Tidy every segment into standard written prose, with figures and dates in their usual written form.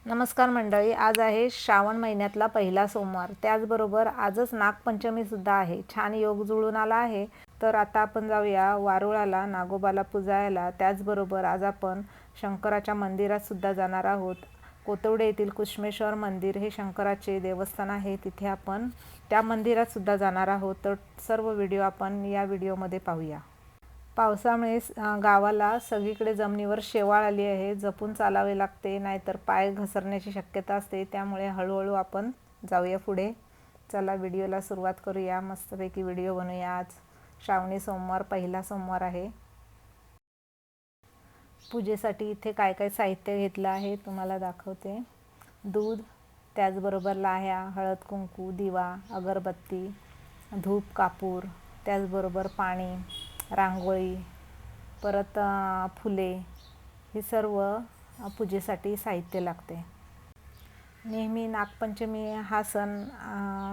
नमस्कार मंडळी, आज आहे श्रावण महिन्यातला पहिला सोमवार. त्याचबरोबर आजच नागपंचमी सुद्धा आहे. छान योग जुळून आला आहे. तर आता आपण जाऊया वारुळाला, नागोबाला पुजायला. त्याचबरोबर आज आपण शंकराच्या मंदिरात सुद्धा जाणार आहोत. कोथवडे येथील कुशमेश्वर मंदिर हे शंकराचे देवस्थान आहे. तिथे आपण त्या मंदिरात सुद्धा जाणार आहोत. तर सर्व व्हिडिओ आपण या व्हिडिओमध्ये पाहूया. पावसामुळे गावाला सगळीकडे जमिनीवर शेवाळ आली आहे. जपून चालावे लागते, नाहीतर पाय घसरण्याची शक्यता असते. त्यामुळे हळूहळू आपण जाऊया पुढे. चला व्हिडिओला सुरुवात करूया. मस्तपैकी व्हिडिओ बनवूया. आज श्रावणी सोमवार, पहिला सोमवार आहे. पूजेसाठी इथे काय काय साहित्य घेतलं आहे तुम्हाला दाखवते. दूध, त्याचबरोबर लाह्या, हळद कुंकू, दिवा, अगरबत्ती, धूप, कापूर, त्याचबरोबर पाणी, रांगोळी, परत फुले, हे सर्व पूजेसाठी साहित्य लागते. नेहमी नागपंचमी हा सण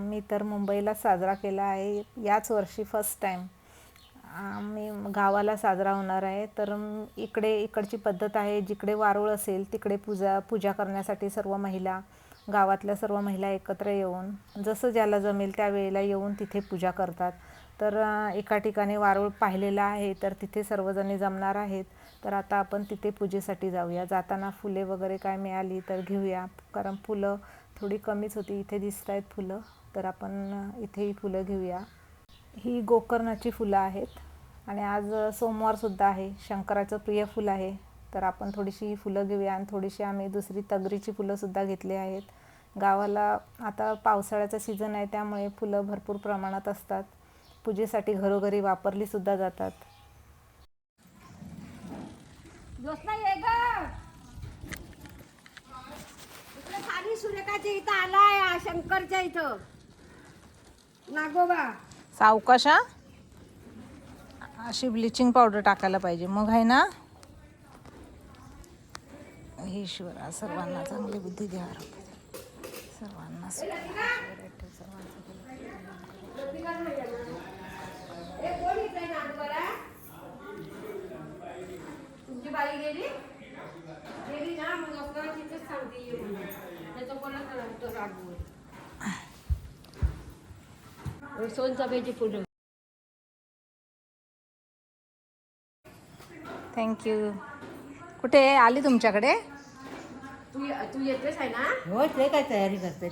मी तर मुंबईला साजरा केला आहे. याच वर्षी फर्स्ट टाईम मी गावाला साजरा होणार आहे. तर इकडची पद्धत आहे, जिकडे वारुळ असेल तिकडे पूजा करण्यासाठी सर्व महिला, गावातल्या सर्व महिला एकत्र येऊन जसं ज्याला जमेल त्या वेळेला येऊन तिथे पूजा करतात. तर एका ठिकाणी वारुळ पाहिलेला आहे, तर तिथे सर्वजणी जमणार आहेत. तर आता आपण तिथे पूजेसाठी जाऊया. जाताना फुले वगैरे काय मिळाली तर घेऊया, कारण फुलं थोडी कमीच होती. इथे दिसत आहेत फुलं, तर आपण इथेही फुलं घेऊया. ही गोकर्णाची फुलं आहेत आणि आज सोमवारसुद्धा आहे. शंकराचं प्रिय फुल आहे. तर आपण थोडीशी ही फुलं घेऊया आणि थोडीशी आम्ही दुसरी तगरीची फुलंसुद्धा घेतली आहेत. गावाला आता पावसाळ्याचा सीझन आहे, त्यामुळे फुलं भरपूर प्रमाणात असतात. पूजेसाठी घरोघरी वापरली सुद्धा जातात. सुरेखाच्या इथं आलाय, शंकरच्या इथं नागोबा. सावकाशा अशी ब्लिचिंग पावडर टाकायला पाहिजे, मग आहे ना. हे ईश्वरा सर्वांना चांगली बुद्धी द्या. सर्वांना तुमची बाई गेली ना, मग आपल्याला तिथेच सांगते ये म्हणून. त्याचं कोणाचं राहतो रागवून सोनचाफ्याची फुलं. थँक्यू. कुठे आली तुमच्याकडे? तू येतेस आहे ना? हो, ते काय तयारी करते?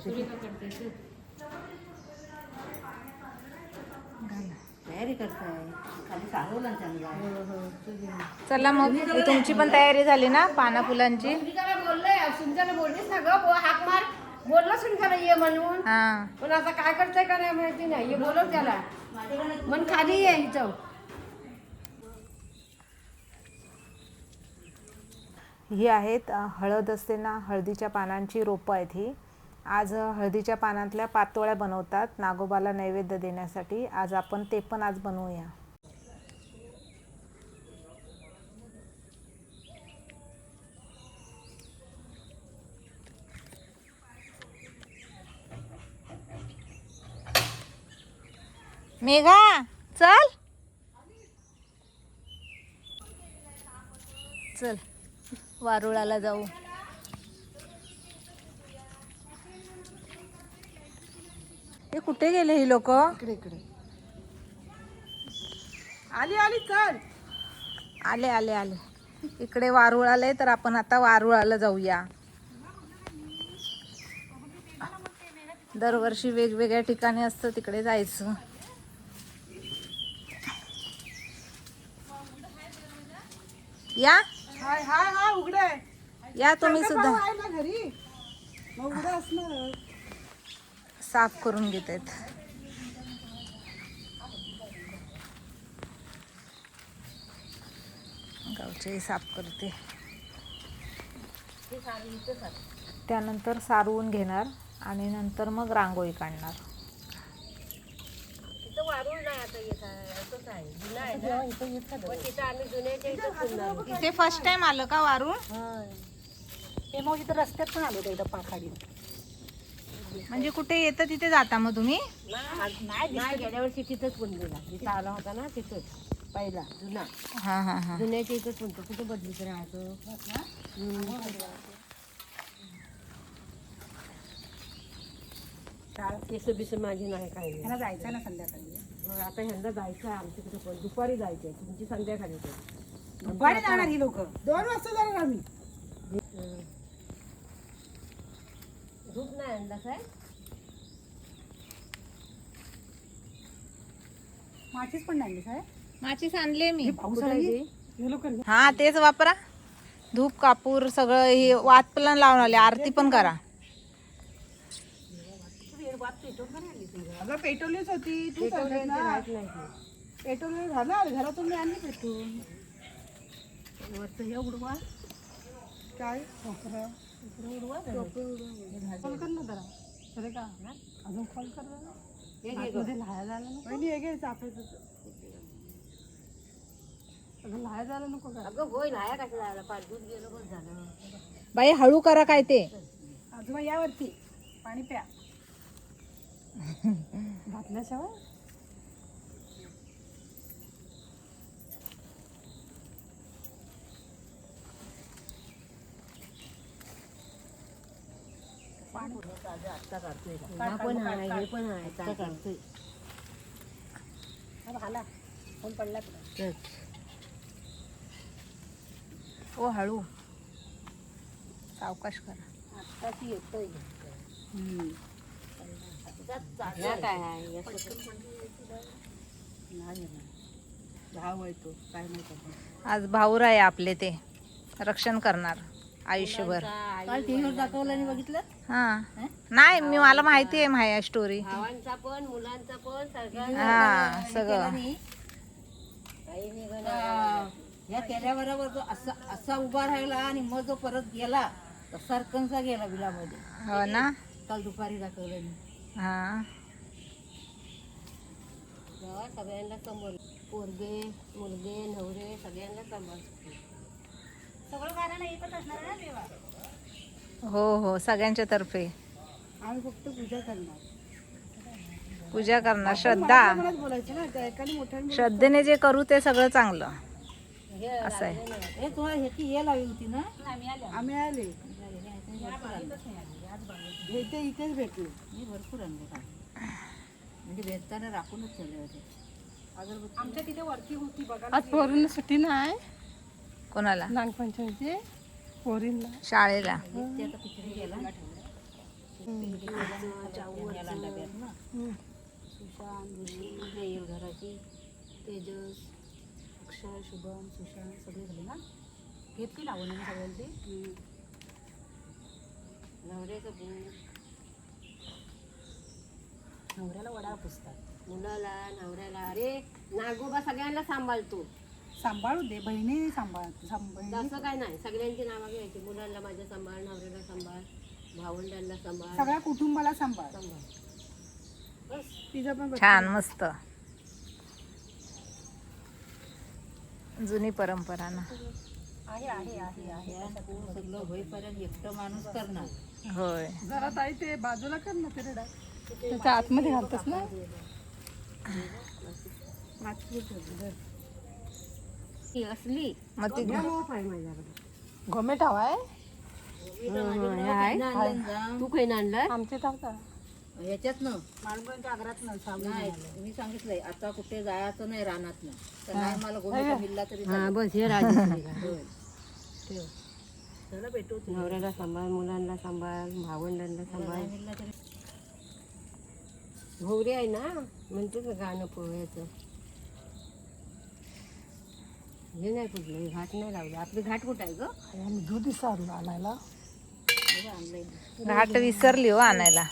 तयारी करताय खाली सांगवलं चांगला. चला मग, तुमची पण तयारी झाली ना पाना फुलांची? सुनीताला बोललंय, सुनीताला बोललीस ना ग, हाक मार. बोललो सुनीताला ये म्हणून, हां. पण आता काय करताय का नाही माहिती नाही. ये बोलव त्याला, मन खाली ये इथं. ही आहेत हळद असते ना, हळदीच्या पानांची रोपं आहेत ही. आज हळदीच्या पानातल्या पातोळ्या बनवतात नागोबाला नैवेद्य देण्यासाठी. आज आपण ते पण आज बनवूया. मेघा चल चल, वारुळाला जाऊ. हे कुठे गेले ही लोक? इकडे आली आली, चल. आले आले आले. इकडे वारुळ आले, तर आपण आता वारुळाला जाऊया. दरवर्षी वेगवेगळ्या ठिकाणी असतं, तिकडे जायचं. या हाय हाय हाय, उघडे या तुम्ही सुद्धा. ना घरी, मग उघडं असणार. साफ करून घेत आहेत. गावचे साफ करते. त्यानंतर सारवून घेणार आणि नंतर मग रांगोळी काढणार. तिथं वारुळ नाही आता येत आहे, असंच आहे. जुनं आहे ना, पण तिथं आम्ही जुन्याच्या इथं फिरणार. इथे फर्स्ट टाइम आलं का वारुळ? ते मग इथं रस्त्यात पण आलो एकदा पाखाडी. म्हणजे कुठे येतं तिथे जाता मग तुम्ही? नाही, गेल्या वर्षी तिथंच बनलेला, जिथं आला होता ना तिथंच पहिला जुना. हां हां हां. जुन्याच्या इथंच म्हणतो, कुठं बदलीत राहतो. काळ केस बिस माझी नाही काही नाही. ह्याला जायचं ना संध्याकाळी. मग आता ह्यांना जायचं आहे आमच्याकडे पण दुपारी जायचं आहे तुमची संध्याकाळी दुपारी जाणार ही लोक 2 वाजता जाणार आम्ही. धूप नाही आणला काय माचीच पण नाही काय माचीस आणले मी. पाऊस आला की हे लोक हा तेच वापरा. धूप कापूर सगळं हे वात पण लावून आले. आरती पण करा. अगं पेटवलीच होती तू सांगत ना. पेटवली झालं घरातून मी आणली पेटून. वरचं हे उडवा काय कोपरं उडवा कॉल कर ना जरा सरे का अजून कॉल कर ना. मध्ये लाया झाला ना पहिली हे घ्यायचं आपलं अजून लाया झालं नको का. अगं होय लाया कसं जायला पाच दूध गेलं बस झालं. बाई हळू करा काय ते. आजोबा यावरती पाणी प्या घातल्याशिवाय. हा पण आहे हे पण आहे आता काढतोय. हाला फोन पडला तुला. ओ हळू सावकाश करा. आत्ताची येतोय या काय आहे भाव येतो काय नाही करत. आज भाऊराय आपले ते रक्षण करणार आयुष्यभर. काल टीव्हीवर दाखवलं आणि बघितलं. हा नाही मी मला माहिती आहे माया स्टोरी. भावांचा पण मुलांचा पण सगळ्यांचा हा सगळं या केल्याबरोबर जो असा उभा राहिला आणि मग जो परत गेला तर सरकनचा गेला बिलामध्ये. हो ना. काल दुपारी दाखवलं. हा सगळ्यांना सांभाळ पोरगे मुलगे नवरे सगळ्यांना सांभाळ. सगळं घराला एकच असणार ना देवा. हो हो सगळ्यांच्या तर्फे आम्ही फक्त पूजा करणार. पूजा करणार. श्रद्धा मलाच बोलायचं ना त्या एकाने मोठ्याने. श्रद्धेने जे करू ते सगळं चांगलं असं आहे. हे तुला ह्याची हे लावली होती ना. आम्ही आले भेटते इथेच भेटले. मी भरपूर आणले का म्हणजे भेटताना राखूनच ठेवले होते. आमच्या तिथे वरती होती बघा. आज पोरींना सुट्टी नाही कोणाला. नागपंचमीची पोरींना शाळेला. ते आता पिचडी गेला सुशांत येईल घराची तेजस अक्षय शुभम सुशांत सगळे झाले ना. घेतली लावून सगळ्यांची. नवऱ्याचं बूट नवऱ्याला वडा पुसतात. मुलाला नवऱ्याला अरे नागोबा सगळ्यांना सांभाळतो. सांभाळू दे बहिणी सांभाळते. तसं काय नाही सगळ्यांची नावं घ्यायची. मुलांना माझ्या सांभाळ नवऱ्याला सांभाळ भावंडांना सांभाळ सगळ्या कुटुंबाला सांभाळ. बस तिचं पण छान मस्त जुनी परंपरा ना. आहे आहे आहे आहे सगळं होईपर्यंत एकटं माणूस करणार. होय जरा ताई ते बाजूला कर ना. ते रेडा त्याच्या आतमध्ये घालतोस ना. ती असली मग ती घोमेट हवाय तू काही आणलाय आमचे याच्यात ना माणसांच्या आग्रात नाही. मी सांगितलंय आता कुठे जायचं नाही रानात ना. तर नाही मला गोष्ट मिळला तरी बस हे राजा त्याला भेटू. नवऱ्याला सांभाळ मुलांना सांभाळ भावंडांना सांभाळ. मिळला तरी भोवरी आहे ना म्हणते का गाणं पोहायचं. हे नाही कुठलं घाट नाही लावलं. आपली घाट कुठं आहे ग. आम्ही दूध विसरलो आणायला. घाट विसरली हो आणायला.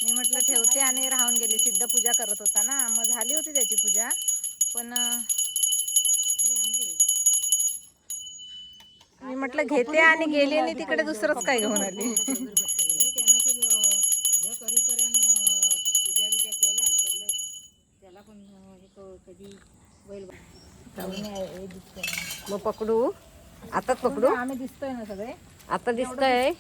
मी म्हटलं ठेवते आणि राहून गेली. सिद्ध पूजा करत होता ना मग झाली होती त्याची पूजा पण मी म्हटलं घेते आणि गेली आणि तिकडे दुसरंच काय घेऊन आली. मग पकडू आताच पकडू. आम्ही दिसतोय ना सगळे. आता दिसतंय.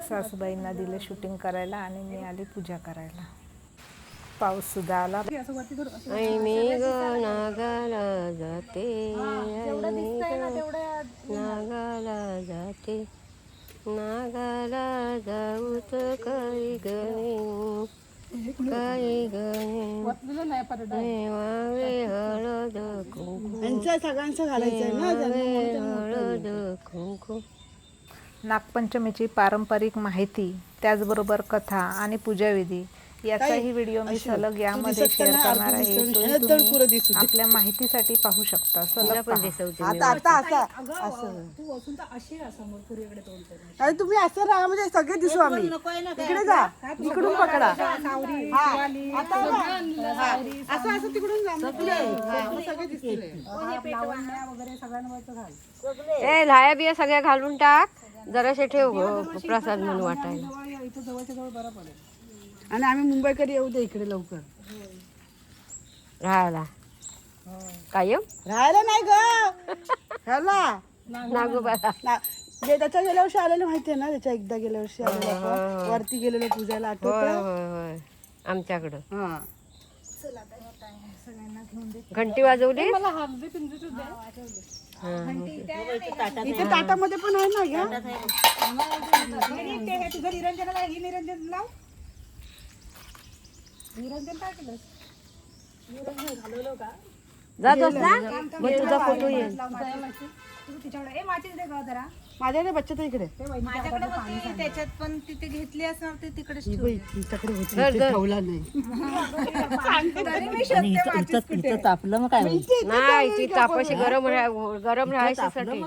सासूबाईंना दिले शूटिंग करायला आणि मी आली पूजा करायला. पाऊस सुद्धा आला. आई मी ग नागाला जाते आई मी ग नागाला जाते. नागाला जाऊत काही गणे काही गणे वाचलेलं नाही परत वावे हळद कुंकू यांचं सगळ्यांचं घालायचंय ना वावे हळद कुंकू. नागपंचमीची पारंपरिक माहिती त्याचबरोबर कथा आणि पूजाविधी याचाही व्हिडिओ मी सलग यामध्ये शेअर करणार आहे. तोही तुम्ही आपल्या माहितीसाठी पाहू शकता. सलग पहा. आता आता असं अरे तुम्ही असं राहा म्हणजे सगळे दिसू आम्ही. इकडे जा इकडून पकडा. हा. आता ना. हा. असं असं तिकडून जा मग पुढे. मग सगळे दिसतील. वगैरे सगळ्यांवरचं घाल. ए लाया बिया सगळ्या घालून टाक. जराशे ठेव प्रसाद म्हणून वाटायला. इथं जवळच्या जवळ बरं पडेल. आणि आम्ही मुंबईकडे येऊ दे इकडे लवकर राहायला. कायम राहायला नाही ग ह्याला नागोबाला. जे त्याच्या गेल्या वर्षी आलेलं माहितीये ना त्याच्या एकदा गेल्या वर्षी आलेलं आपण वरती गेलेलो पूजाला होय आठवत होय होय आमच्याकडं हा घंटी वाजवली. इथे ताटामध्ये पण आहे ना घ्या जातोस ना मग तुझा फोटो येईल. माझ्याकडे बच्चत इकडे त्याच्यात पण तिथे घेतली असणार ते तिकडे तिच्याकडे होती इथे ठेवला नाही तापलं मग काय नाही ती तापाशी गरम राहायसाठी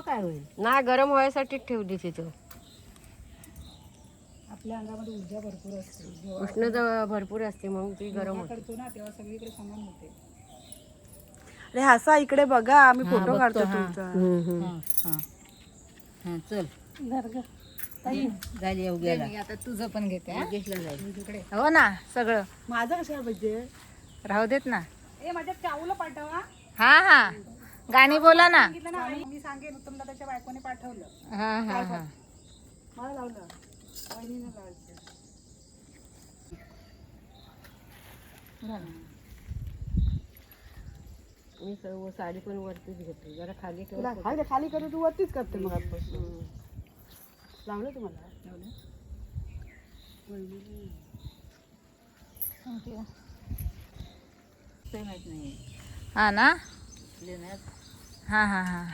नाही गरम व्हायसाठीच ठेवली तिथं. आपल्या अंगामध्ये ऊर्जा भरपूर असते उष्णता भरपूर असते मग ती गरम होते. करतो ना तेव्हा सगळीकडे समान होते. अरे हसा इकडे बघा आम्ही फोटो काढतो तुमचा. चल आता तुझं पण घेते हो ना सगळं. माझा कशा पाहिजे राहू देत ना. माझ्या चाऊला पाठवा. हा हा गाणी बोला ना. मी सांगेन उत्तम दादाच्या बायकोने पाठवलं. हा हा हा मला लावलं वहिनीने लावायचं. मी सर्व साडी पण वरतीच घेते जरा खाली ठेव. तुला खाली खाली करू तू वरतीच करते मग आपण लावलं तुम्हाला हा ना हा हा हा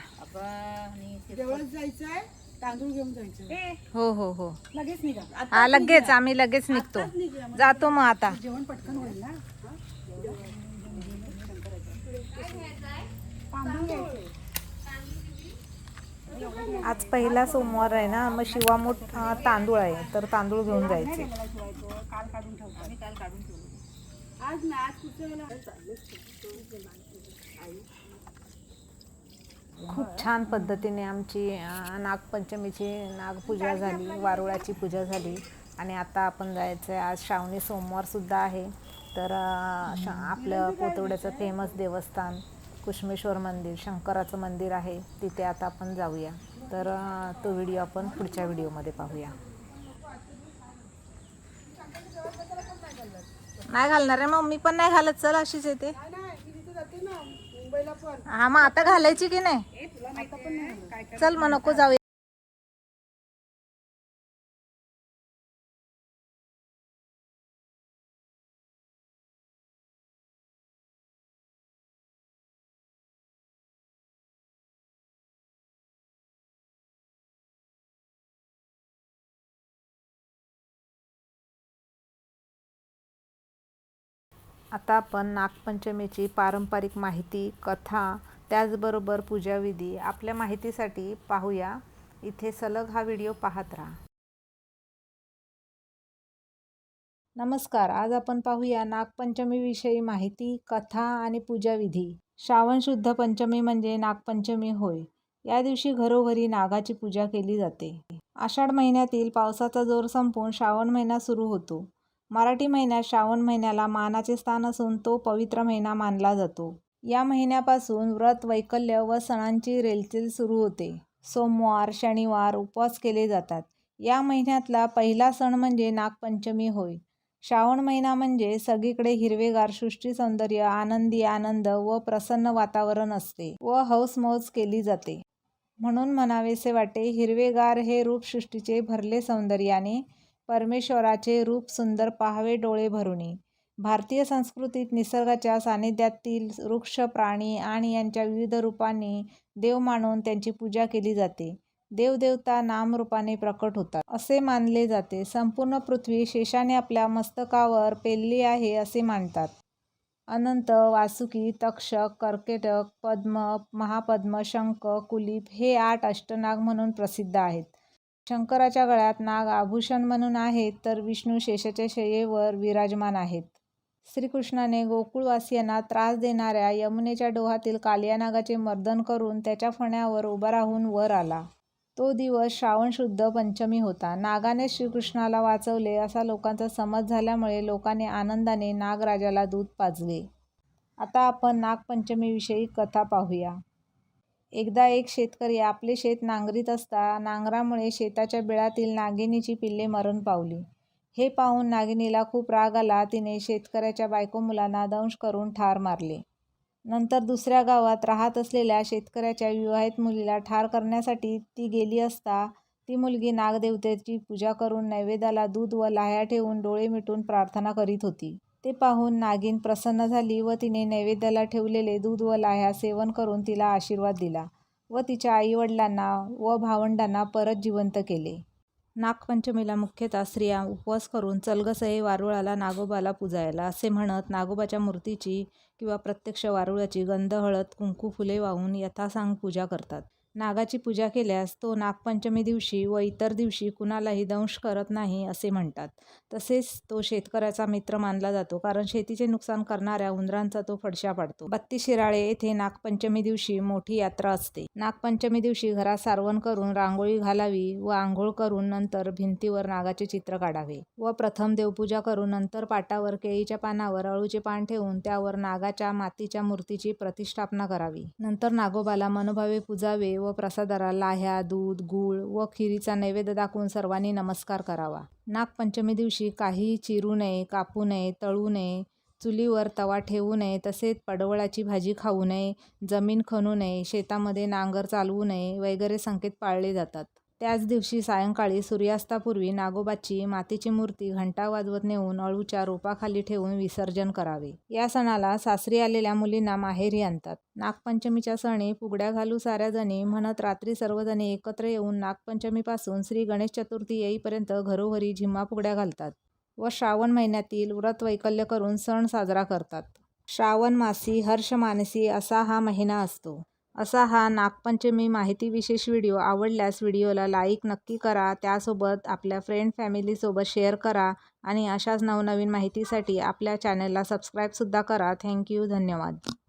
जेवणच जायचंय तांदूळ घेऊन जायचं. हो हो हो लगेच निघा हा लगेच आम्ही लगेच निघतो. जातो मग आता. जेवण पटकन होईल ना. आज पहिला सोमवार आहे ना मग शिवामूठ तांदूळ आहे तर तांदूळ घेऊन जायचे. काल काढून ठेवतो आम्ही काल काढून ठेवलो. आज ना आज खूप छान पद्धतीने आमची नागपंचमीची नागपूजा झाली, वारुळाची पूजा झाली आणि आता आपण जायचं आहे. आज श्रावणी सोमवारसुद्धा आहे तर आपलं कोथवड्याचं फेमस देवस्थान कुशमेश्वर मंदिर शंकराचं मंदिर आहे तिथे आता आपण जाऊया. तर तो व्हिडिओ आपण पुढच्या व्हिडिओमध्ये पाहूया. नाही घालणार आहे मग मी पण नाही घालत. चल अशीच येते. हा मग आता घालायची की नाही. चल मग नको जाऊया. आता आपण नागपंचमीची पारंपरिक माहिती, कथा, त्याचबरोबर पूजाविधी आपल्या माहितीसाठी पाहूया. इथे सलग हा व्हिडिओ पाहत राहा. नमस्कार. आज आपण पाहूया नागपंचमीविषयी माहिती, कथा आणि पूजाविधी. श्रावण शुद्ध पंचमी म्हणजे नागपंचमी होय. या दिवशी घरोघरी नागाची पूजा केली जाते. आषाढ महिन्यातील पावसाचा जोर संपून श्रावण महिना सुरू होतो. मराठी महिन्यात श्रावण महिन्याला मानाचे स्थान असून तो पवित्र महिना मानला जातो. या महिन्यापासून व्रत, वैकल्य व सणांची रेलचेल सुरू होते. सोमवार, शनिवार उपवास केले जातात. या महिन्यातला पहिला सण म्हणजे नागपंचमी होय. श्रावण महिना म्हणजे सगळीकडे हिरवेगार सृष्टी सौंदर्य, आनंदी आनंद व प्रसन्न वातावरण असते व हौसमौज केली जाते. म्हणून म्हणावेसे वाटे, हिरवेगार हे रूपसृष्टीचे भरले सौंदर्याने, परमेश्वराचे रूप सुंदर पाहावे डोळे भरुनी. भारतीय संस्कृतीत निसर्गाच्या सानिध्यातील वृक्ष, प्राणी आणि यांच्या विविध रूपांनी देव मानून त्यांची पूजा केली जाते. देवदेवता नामरूपाने प्रकट होतात असे मानले जाते. संपूर्ण पृथ्वी शेषाने आपल्या मस्तकावर पेलली आहे असे मानतात. अनंत, वासुकी, तक्षक, कर्कटक, पद्म, महापद्म, शंख, कुलिप हे 8 अष्टनाग म्हणून प्रसिद्ध आहेत. शंकराच्या गळ्यात नाग आभूषण म्हणून आहेत, तर विष्णू शेषाच्या शय्येवर विराजमान आहेत. श्रीकृष्णाने गोकुळवासियांना त्रास देणाऱ्या यमुनेच्या डोहातील कालिया नागाचे मर्दन करून त्याच्या फण्यावर उभा राहून वर आला. तो दिवस श्रावण शुद्ध पंचमी होता. नागाने श्रीकृष्णाला वाचवले असा लोकांचा समज झाल्यामुळे लोकांनी आनंदाने नागराजाला दूध पाजले. आता आपण नागपंचमीविषयी कथा पाहूया. एकदा एक शेतकरी आपले शेत नांगरीत असता नांगरामुळे शेताच्या बिळातील नागिनीची पिल्ले मरण पावली. हे पाहून नागिनीला खूप राग आला. तिने शेतकऱ्याच्या बायको मुलांना दंश करून ठार मारले. नंतर दुसऱ्या गावात राहत असलेल्या शेतकऱ्याच्या विवाहित मुलीला ठार करण्यासाठी ती गेली असता ती मुलगी नागदेवतेची पूजा करून नैवेद्याला दूध व लाह्या ठेवून डोळे मिटून प्रार्थना करीत होती. ते पाहून नागिन प्रसन्न झाली व तिने नैवेद्याला ठेवलेले दूध व लाह्या सेवन करून तिला आशीर्वाद दिला व तिच्या आईवडिलांना व भावंडांना परत जिवंत केले. नागपंचमीला मुख्यतः स्त्रिया उपवास करून चलगसये वारुळाला नागोबाला पूजायला असे म्हणत नागोबाच्या मूर्तीची किंवा प्रत्यक्ष वारुळाची गंध, हळद, कुंकू, फुले वाहून यथासांग पूजा करतात. नागाची पूजा केल्यास तो नागपंचमी दिवशी व इतर दिवशी कुणालाही दंश करत नाही असे म्हणतात. तसेच तो शेतकऱ्याचा मित्र मानला जातो, कारण शेतीचे नुकसान करणाऱ्या उंदरांचा तो फडशा पाडतो. बत्तीशिराळे येथे नागपंचमी दिवशी मोठी यात्रा असते. नागपंचमी दिवशी घरात सारवण करून रांगोळी घालावी व आंघोळ करून नंतर भिंतीवर नागाचे चित्र काढावे व प्रथम देवपूजा करून नंतर पाटावर केळीच्या पानावर अळूचे पान ठेवून त्यावर नागाच्या मातीच्या मूर्तीची प्रतिष्ठापना करावी. नंतर नागोबाला मनोभावे पूजावे व प्रसादाला लाह्या, दूध, गूळ व खिरीचा नैवेद्य दाखवून सर्वांनी नमस्कार करावा. नागपंचमी दिवशी काहीही चिरू नये, कापू नये, तळू नये, चुलीवर तवा ठेवू नये, तसेच पडवळाची भाजी खाऊ नये, जमीन खणू नये, शेतामध्ये नांगर चालवू नये वगैरे संकेत पाळले जातात. त्याच दिवशी सायंकाळी सूर्यास्तापूर्वी नागोबाची मातीची मूर्ती घंटा वाजवत नेऊन अळूच्या रोपाखाली ठेवून विसर्जन करावे. या सणाला सासरी आलेल्या मुलींना माहेरी आणतात. नागपंचमीच्या सणी फुगड्या घालू साऱ्या जणी म्हणत रात्री सर्वजणी एकत्र येऊन नागपंचमीपासून श्री गणेश चतुर्थी येईपर्यंत घरोघरी झिम्मा फुगड्या घालतात व श्रावण महिन्यातील व्रत वैकल्य करून सण साजरा करतात. श्रावण मासी हर्ष मानसी असा हा महिना असतो. असा हा नागपंचमी माहिती विशेष व्हिडिओ आवडल्यास व्हिडिओला लाईक नक्की करा. त्यासोबत आपल्या फ्रेंड फॅमिलीसोबत शेअर करा आणि अशाच नवनवीन माहितीसाठी आपल्या चॅनलला सबस्क्राईबसुद्धा करा. थँक्यू. धन्यवाद.